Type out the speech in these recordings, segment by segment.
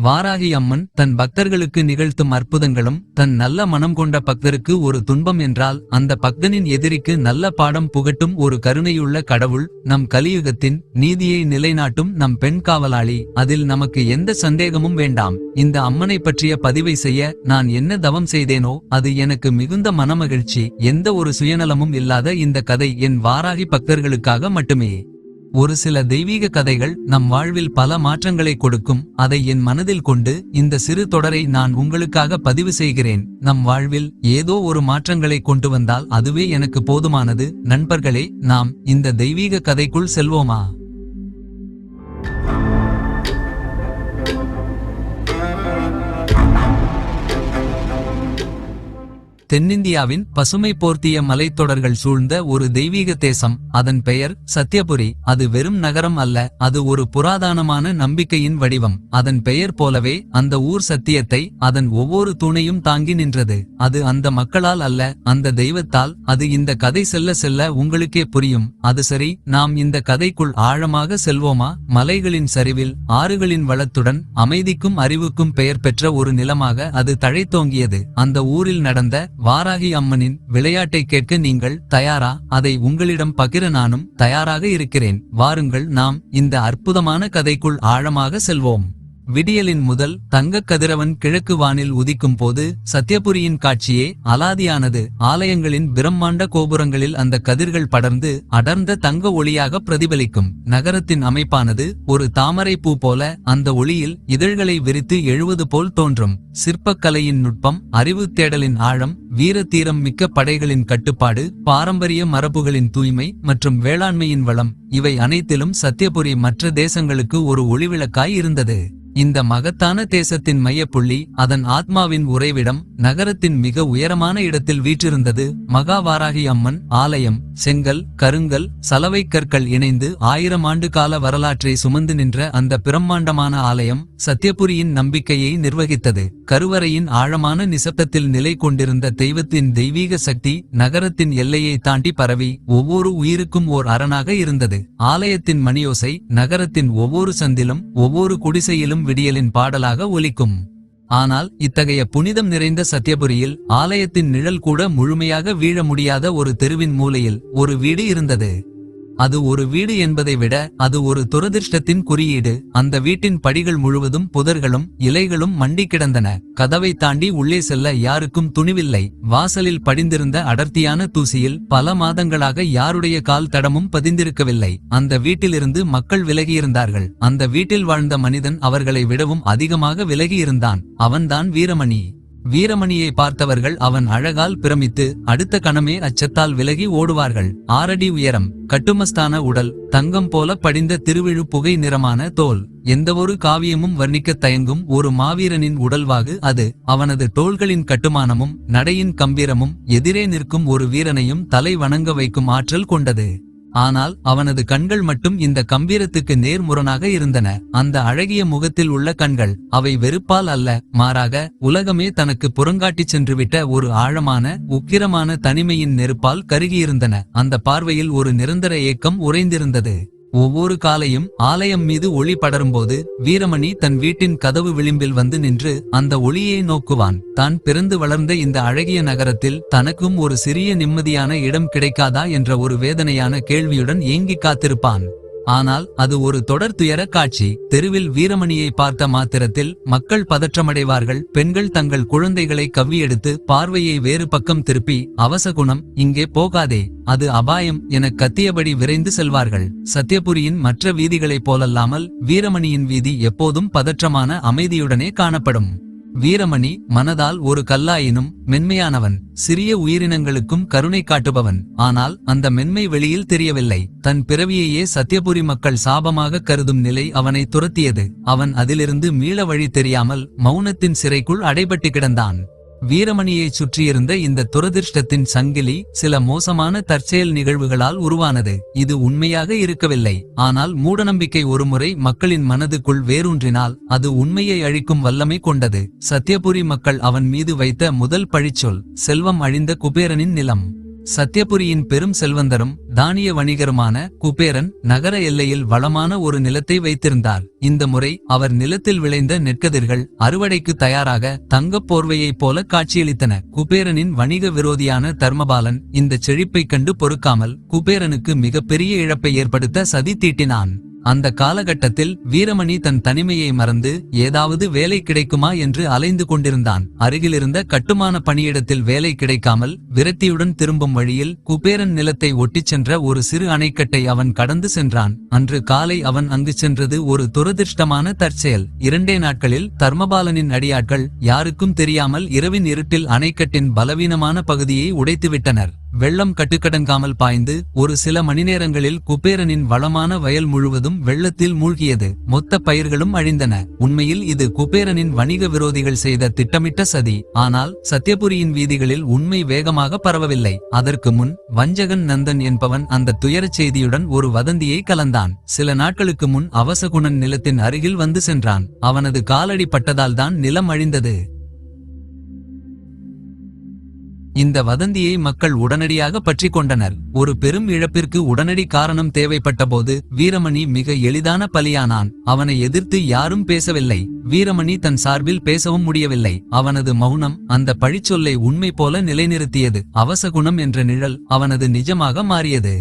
வாராகி அம்மன் தன் பக்தர்களுக்கு நிகழ்த்தும் அற்புதங்களும் தன் நல்ல மனம் கொண்ட பக்தருக்கு ஒரு துன்பம் என்றால் அந்த பக்தனின் எதிரிக்கு நல்ல பாடம் புகட்டும் ஒரு கருணையுள்ள கடவுள், நம் கலியுகத்தின் நீதியை நிலைநாட்டும் நம் பெண் காவலாளி. அதில் நமக்கு எந்த சந்தேகமும் வேண்டாம். இந்த அம்மனை பற்றிய பதிவை செய்ய நான் என்ன தவம் செய்தேனோ அது எனக்கு மிகுந்த மனமகிழ்ச்சி. எந்த ஒரு சுயநலமும் இல்லாத இந்த கதை என் வாராகி பக்தர்களுக்காக மட்டுமே. ஒரு சில தெய்வீக கதைகள் நம் வாழ்வில் பல மாற்றங்களை கொடுக்கும். அதை என் மனதில் கொண்டு இந்த சிறு தொடரை நான் உங்களுக்காக பதிவு செய்கிறேன். நம் வாழ்வில் ஏதோ ஒரு மாற்றங்களை கொண்டு வந்தால் அதுவே எனக்கு போதுமானது. நண்பர்களே, நாம் இந்த தெய்வீக கதைக்குள் செல்வோமா? தென்னிந்தியாவின் பசுமை போர்த்திய மலைத்தொடர்கள் சூழ்ந்த ஒரு தெய்வீக தேசம். அதன் பெயர் சத்யபுரி. அது வெறும் நகரம் அல்ல, அது ஒரு புராதனமான நம்பிக்கையின் வடிவம். அதன் பெயர் போலவே அந்த ஊர் சத்தியத்தை அதன் ஒவ்வொரு தூணையும் தாங்கி நின்றது. அது அந்த மக்களால் அல்ல, அந்த தெய்வத்தால். அது இந்த கதை செல்ல செல்ல உங்களுக்கே புரியும். அது சரி, நாம் இந்த கதைக்குள் ஆழமாக செல்வோமா? மலைகளின் சரிவில் ஆறுகளின் வளத்துடன் அமைதிக்கும் அறிவுக்கும் பெயர் பெற்ற ஒரு நிலமாக அது தழைத்தோங்கியது. அந்த ஊரில் நடந்த வாராகி அம்மனின் விளையாட்டை கேட்க நீங்கள் தயாரா? அதை உங்களிடம் பகிர நானும் தயாராக இருக்கிறேன். வாருங்கள், நாம் இந்த அற்புதமான கதைக்குள் ஆழமாக செல்வோம். விடியலின் முதல் தங்கக் கதிரவன் கிழக்கு வானில் உதிக்கும் போது சத்யபுரியின் காட்சியே அலாதியானது. ஆலயங்களின் பிரம்மாண்ட கோபுரங்களில் அந்த கதிர்கள் படர்ந்து அடர்ந்த தங்க ஒளியாக பிரதிபலிக்கும். நகரத்தின் அமைப்பானது ஒரு தாமரை பூ போல அந்த ஒளியில் இதழ்களை விரித்து எழுவது போல் தோன்றும். சிற்பக்கலையின் நுட்பம், அறிவு தேடலின் ஆழம், வீர தீரம் மிக்க படைகளின் கட்டுப்பாடு, பாரம்பரிய மரபுகளின் தூய்மை மற்றும் வேளாண்மையின் வளம், இவை அனைத்திலும் சத்யபுரி மற்ற தேசங்களுக்கு ஒரு ஒளிவிளக்காய் இருந்தது. இந்த மகத்தான தேசத்தின் மையப்புள்ளி, அதன் ஆத்மாவின் உறைவிடம், நகரத்தின் மிக உயரமான இடத்தில் வீற்றிருந்தது மகாவாராகி அம்மன் ஆலயம். செங்கல், கருங்கல், சலவை கற்கள் இணைந்து 1000 ஆண்டு கால வரலாற்றை சுமந்து நின்ற அந்த பிரம்மாண்டமான ஆலயம் சத்யபுரியின் நம்பிக்கையை நிர்வகித்தது. கருவறையின் ஆழமான நிசப்தத்தில் நிலை கொண்டிருந்த தெய்வத்தின் தெய்வீக சக்தி நகரத்தின் எல்லையை தாண்டி பரவி ஒவ்வொரு உயிருக்கும் ஓர் அரணாக இருந்தது. ஆலயத்தின் மணியோசை நகரத்தின் ஒவ்வொரு சந்திலும் ஒவ்வொரு குடிசையிலும் விடியலின் பாடலாக ஒலிக்கும். ஆனால் இத்தகைய புனிதம் நிறைந்த சத்யபுரியில் ஆலயத்தின் நிழல் கூட முழுமையாக வீழ முடியாத ஒரு தெருவின் மூலையில் ஒரு வீடு இருந்தது. அது ஒரு வீடு என்பதை விட அது ஒரு துரதிர்ஷ்டத்தின் குறியீடு. அந்த வீட்டின் படிகள் முழுவதும் புதர்களும் இலைகளும் மண்டி கிடந்தன. கதவை தாண்டி உள்ளே செல்ல யாருக்கும் துணிவில்லை. வாசலில் படிந்திருந்த அடர்த்தியான தூசியில் பல மாதங்களாக யாருடைய கால் தடமும் பதிந்திருக்கவில்லை. அந்த வீட்டிலிருந்து மக்கள் விலகியிருந்தார்கள். அந்த வீட்டில் வாழ்ந்த மனிதன் அவர்களை விடவும் அதிகமாக விலகியிருந்தான். அவன்தான் வீரமணி. வீரமணியை பார்த்தவர்கள் அவன் அழகால் பிரமித்து அடுத்த கணமே அச்சத்தால் விலகி ஓடுவார்கள். 6 அடி உயரம், கட்டுமஸ்தான உடல், தங்கம் போல படிந்த திருவிழு புகை நிறமான தோல், எந்தவொரு காவியமும் வர்ணிக்க தயங்கும் ஒரு மாவீரனின் உடல்வாகு அது. அவனது தோள்களின் கட்டுமானமும் நடையின் கம்பீரமும் எதிரே நிற்கும் ஒரு வீரனையும் தலை வணங்க வைக்கும் ஆற்றல் கொண்டது. ஆனால் அவனது கண்கள் மட்டும் இந்த கம்பீரத்துக்கு நேர்முரணாக இருந்தன. அந்த அழகிய முகத்தில் உள்ள கண்கள், அவை வெறுப்பால் அல்ல, மாறாக உலகமே தனக்கு புறங்காட்டிச் சென்றுவிட்ட ஒரு ஆழமான உக்கிரமான தனிமையின் நெருப்பால் கருகியிருந்தன. அந்த பார்வையில் ஒரு நிரந்தர ஏக்கம் உறைந்திருந்தது. ஒவ்வொரு காலையும் ஆலயம் மீது ஒளி படரும்போது வீரமணி தன் வீட்டின் கதவு விளிம்பில் வந்து நின்று அந்த ஒளியை நோக்குவான். தான் பிறந்து வளர்ந்த இந்த அழகிய நகரத்தில் தனக்கும் ஒரு சிறிய நிம்மதியான இடம் கிடைக்காதா என்ற ஒரு வேதனையான கேள்வியுடன் ஏங்கி காத்திருப்பான். ஆனால் அது ஒரு தொடர் துயர காட்சி. தெருவில் வீரமணியை பார்த்த மாத்திரத்தில் மக்கள் பதற்றமடைவார்கள். பெண்கள் தங்கள் குழந்தைகளை கவ்வியெடுத்து பார்வையை வேறு பக்கம் திருப்பி, அவசகுணம், இங்கே போகாதே, அது அபாயம் என கத்தியபடி விரைந்து செல்வார்கள். சத்யபுரியின் மற்ற வீதிகளைப் போலல்லாமல் வீரமணியின் வீதி எப்போதும் பதற்றமான அமைதியுடனே காணப்படும். வீரமணி மனதால் ஒரு கல்லாயினும் மென்மையானவன். சிறிய உயிரினங்களுக்கும் கருணை காட்டுபவன். ஆனால் அந்த மென்மை வெளியில் தெரியவில்லை. தன் பிறவியையே சத்யபுரி மக்கள் சாபமாக கருதும் நிலை அவனை துரத்தியது. அவன் அதிலிருந்து மீள வழி தெரியாமல் மௌனத்தின் சிறைக்குள் அடைபட்டு கிடந்தான். வீரமணியைச் சுற்றியிருந்த இந்த துரதிர்ஷ்டத்தின் சங்கிலி சில மோசமான தற்செயல் நிகழ்வுகளால் உருவானது. இது உண்மையாக இருக்கவில்லை. ஆனால் மூடநம்பிக்கை ஒருமுறை மக்களின் மனதுக்குள் வேரூன்றினால் அது உண்மையை அழிக்கும் வல்லமை கொண்டது. சத்யபுரி மக்கள் அவன் மீது வைத்த முதல் பழிச்சொல் செல்வம் அழிந்த குபேரனின் நிலம். சத்யபுரியின் பெரும் செல்வந்தரும் தானிய வணிகருமான குபேரன் நகர எல்லையில் வளமான ஒரு நிலத்தை வைத்திருந்தார். இந்த முறை அவர் நிலத்தில் விளைந்த நெற்கதிர்கள் அறுவடைக்கு தயாராக தங்கப் போர்வையைப் போல காட்சியளித்தன. குபேரனின் வணிக விரோதியான தர்மபாலன் இந்த செழிப்பைக் கண்டு பொறுக்காமல் குபேரனுக்கு மிகப்பெரிய இழப்பை ஏற்படுத்த சதி தீட்டினான். அந்த காலகட்டத்தில் வீரமணி தன் தனிமையை மறந்து ஏதாவது வேலை கிடைக்குமா என்று அலைந்து கொண்டிருந்தான். அருகிலிருந்த கட்டுமான பணியிடத்தில் வேலை கிடைக்காமல் விரக்தியுடன் திரும்பும் வழியில் குபேரன் நிலத்தை ஒட்டிச் சென்ற ஒரு சிறு அணைக்கட்டை அவன் கடந்து சென்றான். அன்று காலை அவன் அங்கு சென்றது ஒரு துரதிர்ஷ்டமான தற்செயல். 2 நாட்களில் தர்மபாலனின் அடியாட்கள் யாருக்கும் தெரியாமல் இரவின் இருட்டில் அணைக்கட்டின் பலவீனமான பகுதியை உடைத்துவிட்டனர். வெள்ளம் கட்டுக்கடங்காமல் பாய்ந்து ஒரு சில மணிநேரங்களில் குபேரனின் வளமான வயல் முழுவதும் வெள்ளத்தில் மூழ்கியது. மொத்த பயிர்களும் அழிந்தன. உண்மையில் இது குபேரனின் வணிக விரோதிகள் செய்த திட்டமிட்ட சதி. ஆனால் சத்யபுரியின் வீதிகளில் உண்மை வேகமாக பரவவில்லை. அதற்கு முன் வஞ்சகன் நந்தன் என்பவன் அந்த துயரச் செய்தியுடன் ஒரு வதந்தியை கலந்தான். சில நாட்களுக்கு முன் அவசகுணன் நிலத்தின் அருகில் வந்து சென்றான். அவனது காலடி பட்டதால் தான் நிலம் அழிந்தது. இந்த வதந்தியை மக்கள் உடனடியாக பற்றிக் கொண்டனர். ஒரு பெரும் இழப்பிற்கு உடனடி காரணம் தேவைப்பட்டபோது வீரமணி மிக எளிதான பலியானான். அவனை எதிர்த்து யாரும் பேசவில்லை. வீரமணி தன் சார்பில் பேசவும் முடியவில்லை. அவனது மௌனம் அந்த பழிச்சொல்லை உண்மை போல நிலைநிறுத்தியது. அவசகுணம் என்ற நிழல் அவனது நிஜமாக மாறியது.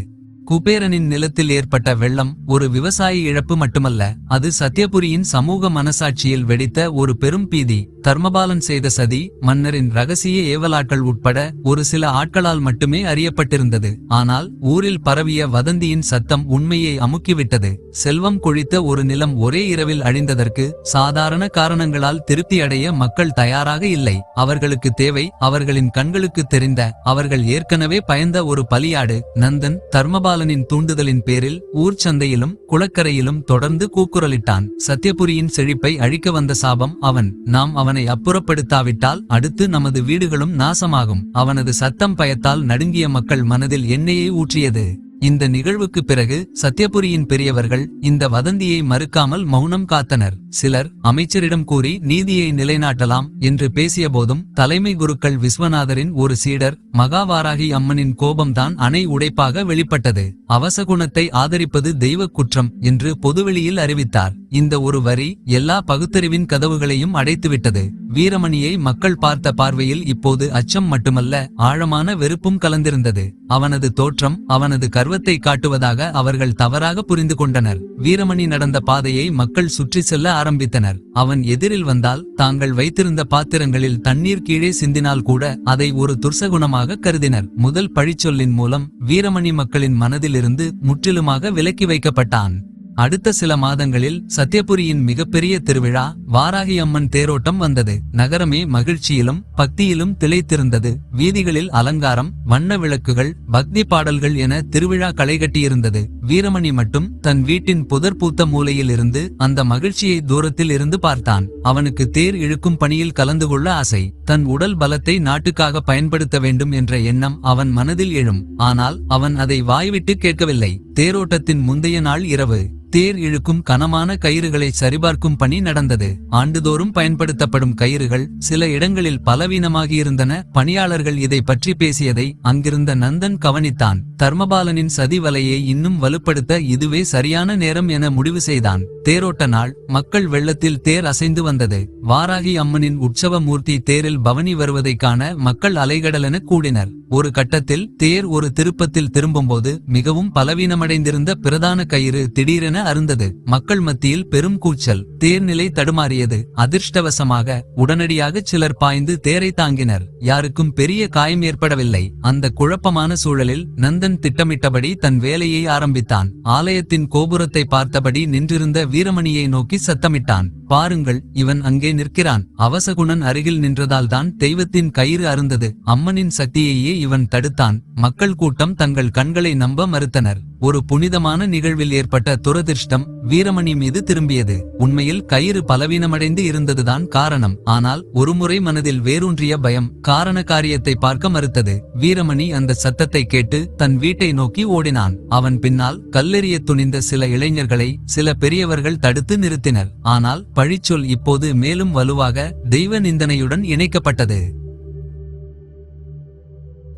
குபேரனின் நிலத்தில் ஏற்பட்ட வெள்ளம் ஒரு விவசாயி இழப்பு மட்டுமல்ல, அது சத்யபுரியின் சமூக மனசாட்சியில் வெடித்த ஒரு பெரும் பீதி. தர்மபாலன் செய்த சதி மன்னரின் ரகசிய ஏவலாட்கள் உட்பட ஒரு சில ஆட்களால் மட்டுமே அறியப்பட்டிருந்தது. ஆனால் ஊரில் பரவிய வதந்தியின் சத்தம் உண்மையை அமுக்கிவிட்டது. செல்வம் கொழித்த ஒரு நிலம் ஒரே இரவில் அழிந்ததற்கு சாதாரண காரணங்களால் திருப்தி அடைய மக்கள் தயாராக இல்லை. அவர்களுக்கு தேவை அவர்களின் கண்களுக்கு தெரிந்த, அவர்கள் ஏற்கனவே பயந்த ஒரு பலியாடு. நந்தன் தர்மபாலனின் தூண்டுதலின் பேரில் ஊர் சந்தையிலும் குளக்கரையிலும் தொடர்ந்து கூக்குரலிட்டான். சத்யபுரியின் செழிப்பை அழிக்க வந்த சாபம் அவன். நாம் அவனை அப்புறப்படுத்தாவிட்டால் அடுத்து நமது வீடுகளும் நாசமாகும். அவனது சத்தம் பயத்தால் நடுங்கிய மக்கள் மனதில் எண்ணெயை ஊற்றியது. இந்த நிகழ்வுக்கு பிறகு சத்யபுரியின் பெரியவர்கள் இந்த வதந்தியை மறுக்காமல் மௌனம் காத்தனர். சிலர் அமைச்சரிடம் கூறி நீதியை நிலைநாட்டலாம் என்று பேசிய போதும் தலைமை குருக்கள் விஸ்வநாதரின் ஒரு சீடர் மகாவாராகி அம்மனின் கோபம்தான் அணை உடைப்பாக வெளிப்பட்டது. அவசகுணத்தை ஆதரிப்பது தெய்வ குற்றம் என்று பொதுவெளியில் அறிவித்தார். இந்த ஒரு வரி எல்லா பகுத்தறிவின் கதவுகளையும் அடைத்துவிட்டது. வீரமணியை மக்கள் பார்த்த பார்வையில் இப்போது அச்சம் மட்டுமல்ல, ஆழமான வெறுப்பும் கலந்திருந்தது. அவனது தோற்றம் அவனது கர்வத்தை காட்டுவதாக அவர்கள் தவறாக புரிந்து கொண்டனர். வீரமணி நடந்த பாதையை மக்கள் சுற்றி செல்ல ஆரம்பித்தனர். அவன் எதிரில் வந்தால் தாங்கள் வைத்திருந்த பாத்திரங்களில் தண்ணீர் கீழே சிந்தினால் கூட அதை ஒரு துர்சகுணமாக கருதினர். முதல் பழிச்சொல்லின் மூலம் வீரமணி மக்களின் மனதிலிருந்து முற்றிலுமாக விலக்கி வைக்கப்பட்டான். அடுத்த சில மாதங்களில் சத்யபுரியின் மிகப்பெரிய திருவிழா வாராகி அம்மன் தேரோட்டம் வந்தது. நகரமே மகிழ்ச்சியிலும் பக்தியிலும் திளைத்திருந்தது. வீதிகளில் அலங்காரம், வண்ண விளக்குகள், பக்தி பாடல்கள் என திருவிழா களைகட்டியிருந்தது. வீரமணி மட்டும் தன் வீட்டின் புதர் பூத்த மூலையில் இருந்து அந்த மகிழ்ச்சியை தூரத்தில் இருந்து பார்த்தான். அவனுக்கு தேர் இழுக்கும் பணியில் கலந்து கொள்ள ஆசை. தன் உடல் பலத்தை நாட்டுக்காக பயன்படுத்த வேண்டும் என்ற எண்ணம் அவன் மனதில் எழும். ஆனால் அவன் அதை வாய்விட்டு கேட்கவில்லை. தேரோட்டத்தின் முந்தைய நாள் இரவு தேர் இழுக்கும் கனமான கயிறுகளை சரிபார்க்கும் பணி நடந்தது. ஆண்டுதோறும் பயன்படுத்தப்படும் கயிறுகள் சில இடங்களில் பலவீனமாகியிருந்தன. பணியாளர்கள் இதை பற்றி பேசியதை அங்கிருந்த நந்தன் கவனித்தான். தர்மபாலனின் சதி வலையை இன்னும் வலுப்படுத்த இதுவே சரியான நேரம் என முடிவு செய்தான். தேரோட்ட நாள் மக்கள் வெள்ளத்தில் தேர் அசைந்து வந்தது. வாராகி அம்மனின் உற்சவ மூர்த்தி தேரில் பவனி வருவதை காண மக்கள் அலைகடலென கூடினர். ஒரு கட்டத்தில் தேர் ஒரு திருப்பத்தில் திரும்பும்போது மிகவும் பலவீனமடைந்திருந்த பிரதான கயிறு திடீரென அருந்தது. மக்கள் மத்தியில் பெரும் கூச்சல். தேர்நிலை தடுமாறியது. அதிர்ஷ்டவசமாக உடனடியாக சிலர் பாய்ந்து தேரை தாங்கினர். யாருக்கும் பெரிய காயம் ஏற்படவில்லை. அந்த குழப்பமான சூழலில் நந்தன் திட்டமிட்டபடி தன் வேலையை ஆரம்பித்தான். ஆலயத்தின் கோபுரத்தை பார்த்தபடி நின்றிருந்த வீரமணியை நோக்கி சத்தமிட்டான். பாருங்கள், இவன் அங்கே நிற்கிறான். அவசகுணன் அருகில் நின்றதால் தான் தெய்வத்தின் கயிறு அருந்தது. அம்மனின் சக்தியையே இவன் தடுத்தான். மக்கள் கூட்டம் தங்கள் கண்களை நம்ப மறுத்தனர். ஒரு புனிதமான நிகழ்வில் ஏற்பட்ட துரதிர்ஷ்டம் வீரமணி மீது திரும்பியது. உண்மையில் கயிறு பலவீனமடைந்து இருந்ததுதான் காரணம். ஆனால் ஒருமுறை மனதில் வேரூன்றிய பயம் காரண காரியத்தை பார்க்க மறுத்தது. வீரமணி அந்த சத்தத்தை கேட்டு தன் வீட்டை நோக்கி ஓடினான். அவன் பின்னால் கல்லெறிய துணிந்த சில இளைஞர்களை சில பெரியவர்கள் தடுத்து நிறுத்தினர். ஆனால் பழிச்சொல் இப்போது மேலும் வலுவாக தெய்வ நிந்தனையுடன் இணைக்கப்பட்டது.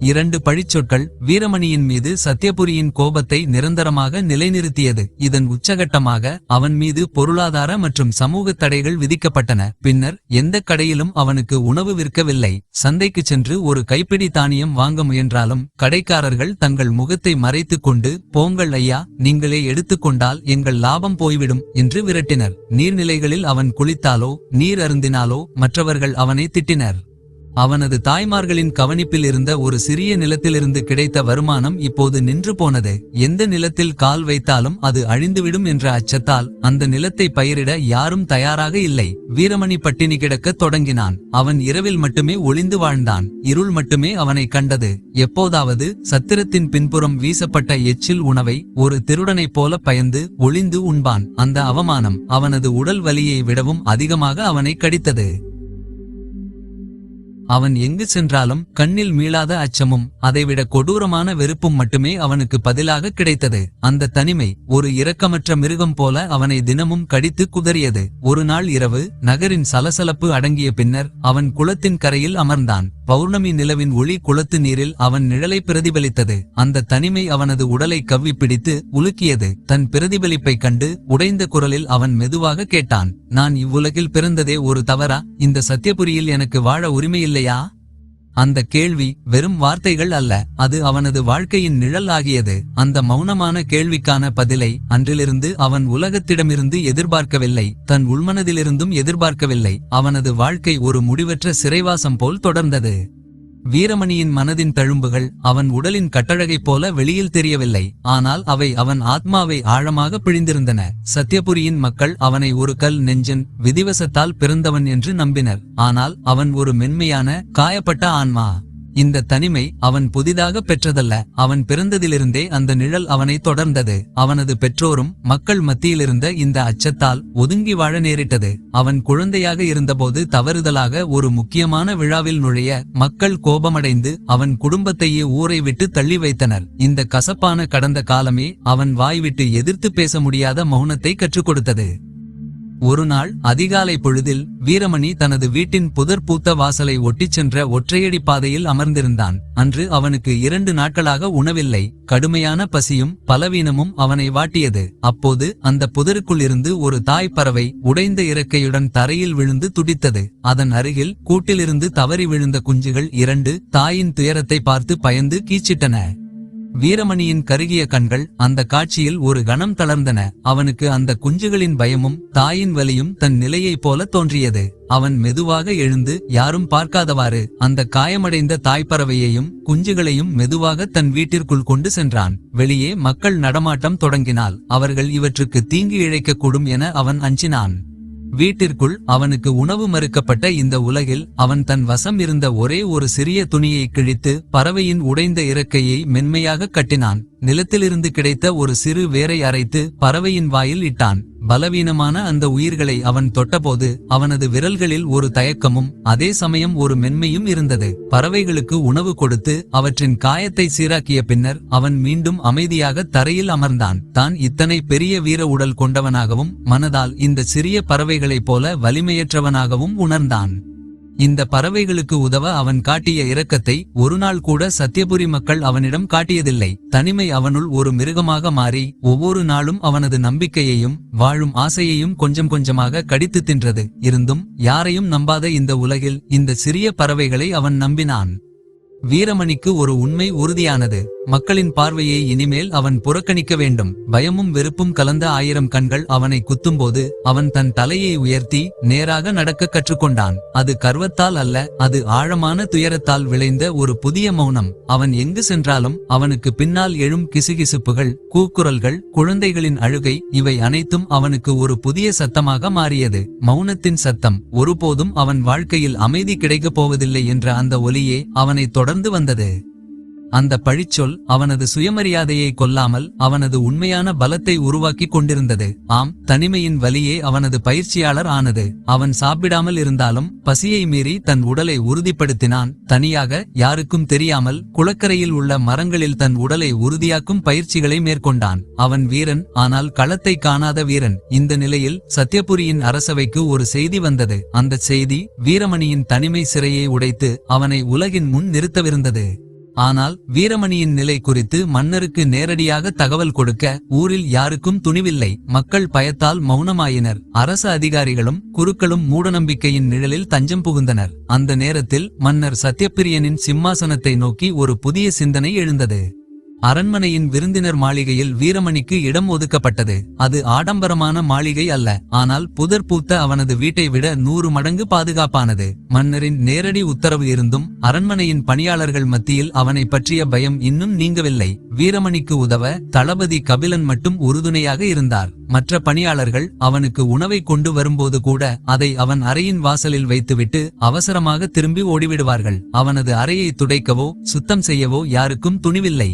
2 பழிச்சொற்கள் வீரமணியின் மீது சத்யபுரியின் கோபத்தை நிரந்தரமாக நிலைநிறுத்தியது. இதன் உச்சகட்டமாக அவன் மீது பொருளாதார மற்றும் சமூக தடைகள் விதிக்கப்பட்டன. பின்னர் எந்த கடையிலும் அவனுக்கு உணவு விற்கவில்லை. சந்தைக்கு சென்று ஒரு கைப்பிடி தானியம் வாங்க முயன்றாலும் கடைக்காரர்கள் தங்கள் முகத்தை மறைத்துக் கொண்டு, போங்கள் ஐயா, நீங்களே எடுத்துக்கொண்டால் எங்கள் லாபம் போய்விடும் என்று விரட்டினர். நீர்நிலைகளில் அவன் குளித்தாலோ நீர் அருந்தினாலோ மற்றவர்கள் அவனை திட்டினர். அவனது தாய்மார்களின் கவனிப்பில் இருந்த ஒரு சிறிய நிலத்திலிருந்து கிடைத்த வருமானம் இப்போது நின்று போனது. எந்த நிலத்தில் கால் வைத்தாலும் அது அழிந்துவிடும் என்ற அச்சத்தால் அந்த நிலத்தை பயிரிட யாரும் தயாராக இல்லை. வீரமணி பட்டினி கிடக்கத் தொடங்கினான். அவன் இரவில் மட்டுமே ஒளிந்து வாழ்ந்தான். இருள் மட்டுமே அவனை கண்டது. எப்போதாவது சத்திரத்தின் பின்புறம் வீசப்பட்ட எச்சில் உணவை ஒரு திருடனைப் போல பயந்து ஒளிந்து உண்பான். அந்த அவமானம் அவனது உடல் வலியை விடவும் அதிகமாக அவனை கடித்தது. அவன் எங்கு சென்றாலும் கண்ணில் மீளாத அச்சமும் அதைவிட கொடூரமான வெறுப்பும் மட்டுமே அவனுக்கு பதிலாக கிடைத்தது. அந்த தனிமை ஒரு இரக்கமற்ற மிருகம் போல அவனை தினமும் கடித்து குதறியது. ஒரு நாள் இரவு நகரின் சலசலப்பு அடங்கிய பின்னர் அவன் குளத்தின் கரையில் அமர்ந்தான். பௌர்ணமி நிலவின் ஒளி குளத்து நீரில் அவன் நிழலை பிரதிபலித்தது. அந்த தனிமை அவனது உடலை கவ்வி பிடித்து உலுக்கியது. தன் பிரதிபலிப்பை கண்டு உடைந்த குரலில் அவன் மெதுவாக கேட்டான், நான் இவ்வுலகில் பிறந்ததே ஒரு தவறா? இந்த சத்யபுரியில் எனக்கு வாழ உரிமையில்லை? அந்த கேள்வி வெறும் வார்த்தைகள் அல்ல, அது அவனது வாழ்க்கையின் நிழல் ஆகியது. அந்த மௌனமான கேள்விக்கான பதிலை அன்றிலிருந்து அவன் உலகத்திடமிருந்து எதிர்பார்க்கவில்லை, தன் உள்மனதிலிருந்தும் எதிர்பார்க்கவில்லை. அவனது வாழ்க்கை ஒரு முடிவற்ற சிறைவாசம் போல் தொடர்ந்தது. வீரமணியின் மனதின் தழும்புகள் அவன் உடலின் கட்டழகைப் போல வெளியில் தெரியவில்லை, ஆனால் அவை அவன் ஆத்மாவை ஆழமாக பிழிந்திருந்தன. சத்யபுரியின் மக்கள் அவனை ஒரு கல் நெஞ்சன், விதிவசத்தால் பிறந்தவன் என்று நம்பினர். ஆனால் அவன் ஒரு மென்மையான, காயப்பட்ட ஆன்மா. இந்த தனிமை அவன் புதிதாக பெற்றதல்ல, அவன் பிறந்ததிலிருந்தே அந்த நிழல் அவனை தொடர்ந்தது. அவனது பெற்றோரும் மக்கள் மத்தியிலிருந்த இந்த அச்சத்தால் ஒதுங்கி வாழ நேரிட்டது. அவன் குழந்தையாக இருந்தபோது தவறுதலாக ஒரு முக்கியமான விழாவில் நுழைய மக்கள் கோபமடைந்து அவன் குடும்பத்தையே ஊரை விட்டு தள்ளி வைத்தனர். இந்த கசப்பான கடந்த காலமே அவன் வாய்விட்டு எதிர்த்து பேச முடியாத மௌனத்தை கற்றுக் கொடுத்தது. ஒரு நாள் அதிகாலை பொழுதில் வீரமணி தனது வீட்டின் புதர் பூத்த வாசலை ஒட்டிச் சென்ற ஒற்றையடி பாதையில் அமர்ந்திருந்தான். அன்று அவனுக்கு 2 நாட்களாக உணவில்லை. கடுமையான பசியும் பலவீனமும் அவனை வாட்டியது. அப்போது அந்த புதருக்குள் இருந்து ஒரு தாய் பறவை உடைந்த இறக்கையுடன் தரையில் விழுந்து துடித்தது. அதன் அருகில் கூட்டிலிருந்து தவறி விழுந்த குஞ்சுகள் 2 தாயின் துயரத்தை பார்த்து பயந்து கீச்சிட்டன. வீரமணியின் கருகிய கண்கள் அந்த காட்சியில் ஒரு கணம் தளர்ந்தன. அவனுக்கு அந்த குஞ்சுகளின் பயமும் தாயின் வலியும் தன் நிலையைப் போல தோன்றியது. அவன் மெதுவாக எழுந்து யாரும் பார்க்காதவாறு அந்த காயமடைந்த தாய்ப்பறவையையும் குஞ்சுகளையும் மெதுவாக தன் வீட்டிற்குள் கொண்டு சென்றான். வெளியே மக்கள் நடமாட்டம் தொடங்கினால் அவர்கள் இவற்றுக்கு தீங்கு இழைக்கக்கூடும் என அவன் அஞ்சினான். வீட்டிற்குள் அவனுக்கு உணவு மறுக்கப்பட்ட இந்த உலகில் அவன் தன் வசம் இருந்த ஒரே ஒரு சிறிய துணியை கிழித்து பறவையின் உடைந்த இறக்கையை மென்மையாக கட்டினான். நிலத்திலிருந்து கிடைத்த ஒரு சிறு வேரை அரைத்து பறவையின் வாயில் இட்டான். பலவீனமான அந்த உயிர்களை அவன் தொட்டபோது அவனது விரல்களில் ஒரு தயக்கமும் அதே சமயம் ஒரு மென்மையும் இருந்தது. பறவைகளுக்கு உணவு கொடுத்து அவற்றின் காயத்தை சீராக்கிய பின்னர் அவன் மீண்டும் அமைதியாக தரையில் அமர்ந்தான். தான் இத்தனை பெரிய வீர உடல் கொண்டவனாகவும் மனதால் இந்த சிறிய பறவைகளைப் போல வலிமையற்றவனாகவும் உணர்ந்தான். இந்த பறவைகளுக்கு உதவ அவன் காட்டிய இரக்கத்தை ஒருநாள் கூட சத்யபுரி மக்கள் அவனிடம் காட்டியதில்லை. தனிமை அவனுள் ஒரு மிருகமாக மாறி ஒவ்வொரு நாளும் அவனது நம்பிக்கையையும் வாழும் ஆசையையும் கொஞ்சம் கொஞ்சமாக கடித்து தின்றது. இருந்தும் யாரையும் நம்பாத இந்த உலகில் இந்த சிறிய பறவைகளை அவன் நம்பினான். வீரமணிக்கு ஒரு உண்மை உறுதியானது. மக்களின் பார்வையை இனிமேல் அவன் புறக்கணிக்க வேண்டும். பயமும் வெறுப்பும் கலந்த 1000 கண்கள் அவனை குத்தும்போது அவன் தன் தலையை உயர்த்தி நேராக நடக்க கற்றுக்கொண்டான். அது கர்வத்தால் அல்ல, அது ஆழமான துயரத்தால் விளைந்த ஒரு புதிய மௌனம். அவன் எங்கு சென்றாலும் அவனுக்கு பின்னால் எழும் கிசுகிசுப்புகள், கூக்குரல்கள், குழந்தைகளின் அழுகை, இவை அனைத்தும் அவனுக்கு ஒரு புதிய சத்தமாக மாறியது. மௌனத்தின் சத்தம். ஒருபோதும் அவன் வாழ்க்கையில் அமைதி கிடைக்கப் போவதில்லை என்ற அந்த ஒலியே அவனை தொடர்ந்து வந்தது. அந்த பழிச்சொல் அவனது சுயமரியாதையை கொல்லாமல் அவனது உண்மையான பலத்தை உருவாக்கி கொண்டிருந்தது. ஆம், தனிமையின் வலியே அவனது பயிற்சியாளர் ஆனது. அவன் சாப்பிடாமல் இருந்தாலும் பசியை மீறி தன் உடலை உறுதிப்படுத்தினான். தனியாக யாருக்கும் தெரியாமல் குளக்கரையில் உள்ள மரங்களில் தன் உடலை உறுதியாக்கும் பயிற்சிகளை மேற்கொண்டான். அவன் வீரன், ஆனால் களத்தை காணாத வீரன். இந்த நிலையில் சத்யபுரியின் அரசவைக்கு ஒரு செய்தி வந்தது. அந்த செய்தி வீரமணியின் தனிமை சிறையை உடைத்து அவனை உலகின் முன் நிறுத்தவிருந்தது. ஆனால் வீரமணியின் நிலை குறித்து மன்னருக்கு நேரடியாக தகவல் கொடுக்க ஊரில் யாருக்கும் துணிவில்லை. மக்கள் பயத்தால் மௌனமாயினர். அரச அதிகாரிகளும் குருக்களும் மூடநம்பிக்கையின் நிழலில் தஞ்சம் புகுந்தனர். அந்த நேரத்தில் மன்னர் சத்யப்பிரியனின் சிம்மாசனத்தை நோக்கி ஒரு புதிய சிந்தனை எழுந்தது. அரண்மனையின் விருந்தினர் மாளிகையில் வீரமணிக்கு இடம் ஒதுக்கப்பட்டது. அது ஆடம்பரமான மாளிகை அல்ல, ஆனால் புதர் பூத்த அவனது வீட்டை விட 100 மடங்கு பாதுகாப்பானது. மன்னரின் நேரடி உத்தரவு இருந்தும் அரண்மனையின் பணியாளர்கள் மத்தியில் அவனை பற்றிய பயம் இன்னும் நீங்கவில்லை. வீரமணிக்கு உதவ தளபதி கபிலன் மட்டும் உறுதுணையாக இருந்தார். மற்ற பணியாளர்கள் அவனுக்கு உணவை கொண்டு வரும்போது கூட அதை அவன் அறையின் வாசலில் வைத்துவிட்டு அவசரமாக திரும்பி ஓடிவிடுவார்கள். அவனது அறையை துடைக்கவோ சுத்தம் செய்யவோ யாருக்கும் துணிவில்லை.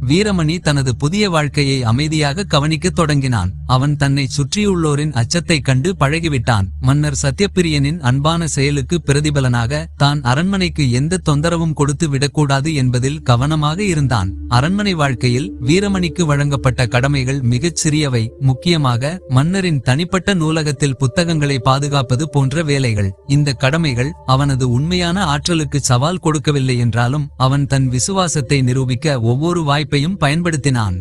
வீரமணி தனது புதிய வாழ்க்கையை அமைதியாக கவனிக்கத் தொடங்கினான். அவன் தன்னை சுற்றியுள்ளோரின் அச்சத்தைக் கண்டு பழகிவிட்டான். மன்னர் சத்யப்பிரியனின் அன்பான செயலுக்கு பிரதிபலனாக தான் அரண்மனைக்கு எந்த தொந்தரவும் கொடுத்து விடக்கூடாது என்பதில் கவனமாக இருந்தான். அரண்மனை வாழ்க்கையில் வீரமணிக்கு வழங்கப்பட்ட கடமைகள் மிகச் சிறியவை. முக்கியமாக மன்னரின் தனிப்பட்ட நூலகத்தில் புத்தகங்களை பாதுகாப்பது போன்ற வேலைகள். இந்த கடமைகள் அவனது உண்மையான ஆற்றலுக்கு சவால் கொடுக்கவில்லை என்றாலும் அவன் தன் விசுவாசத்தை நிரூபிக்க ஒவ்வொரு வாய்ப்பையும் பயன்படுத்தினான்.